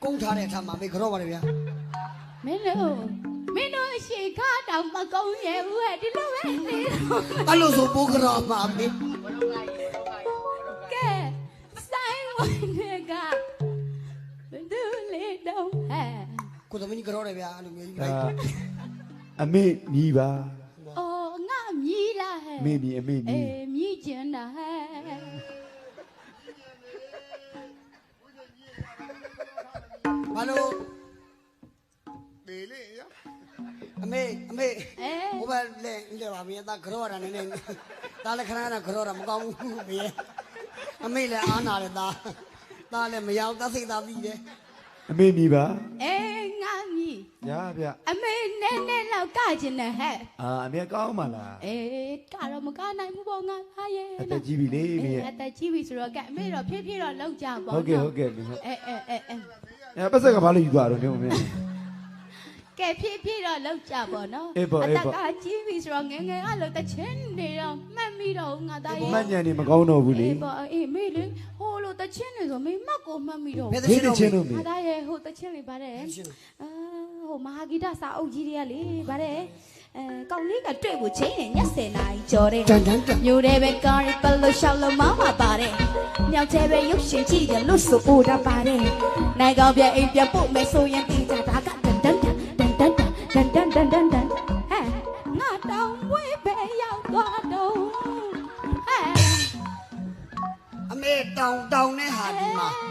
ကုန်းထားတဲ့အခါမှာမေကြောပါတယ်ဗျာမင်းတို့ရှေခါတောင်မကုန်းရဲ့ဦးဟဲ့ဒီလိုပဲနေတော့အဲ့လိုဆိုပိုးကြောမှာမေကဲဆိုင်ဝင်ကဘယ်သူလေတော့ဟဲ့ကိုသမီးကြောတယ်ဗျာအဲ့လိုမျိုးကြီးလိုက်အမေမြည်ပါ အော်ငါမြည်လားဟဲ့အမေမြည်မြည်ကျင်တာဟဲ့ဘာလို့ဒေးလေးရအမေဟိုဘက်လဲပါမင်းသားကြောတာနည်းနည်းသားလည်းခဏခဏကြောတာမကောင်းဘူးမင်းအမေလည်းအားနာတယ်သားလည်းမရောက်သားစိတ်သားပြီးတယ်အမေမြည်ပါငါမြည်ရဗျအမေနဲ့လောက်ကကျင်တယ်ဟဲ့အမေကောင်းပါလားကတော့မကနိုင်ဘူးပေါ့ငါသားရဲ့အသက်ကြီးပြီလေမင်းအသက်ကြီးပြီဆိုတော့ကအမေတော့ဖြည်းဖြည်းတော့လောက်ကြပေါ့ဟုတ်ကဲ့မင်းပတ်စက်ကဘာလို့ယူသွားတော့မင်းကဲဖြည်းဖြည်းတော့လောက်ကြပေါ့နော်အတက်ကကြီးပြီဆိုတော့ငယ်အဲ့လိုတချင်းနေတော့မှတ်မိတော့ငါသားရဲ့မှတ်ညံနေမကောင်းတော့ဘူးလေမေလေဟိုလိုတချင်းနေဆိုမေမတ်ကိုမှတ်မိတော့ဘယ်တချင်းလို့မေငါသားရဲ့ဟိုတချင်းလေးပါတယ်ဟိုမဟာဂီတစာအုပ်ကြီးတွေကလေပါတယ်ကောင်းလေးကတွေ့ကိုချင်းနေညက်စင်နာကြီးကြော်တယ်မျိုးတယ်ပဲကားရီပလို့ရှောက်လို့မောင်းမှာပါတယ်မြောက်ကျဲပဲရုပ်ရှင်ကြည့်တယ်လို့ဆိုပို့တာပါတယ်နိုင်ကောင်းပြအိမ်ပြပို့မယ်ဆိုရင်တီးကြတာကတန်ဟဲ့ငါတောင်ဝေးပဲရောက်သွားတော့ဟဲ့အမေတောင်နဲ့ဟာဒီမှာ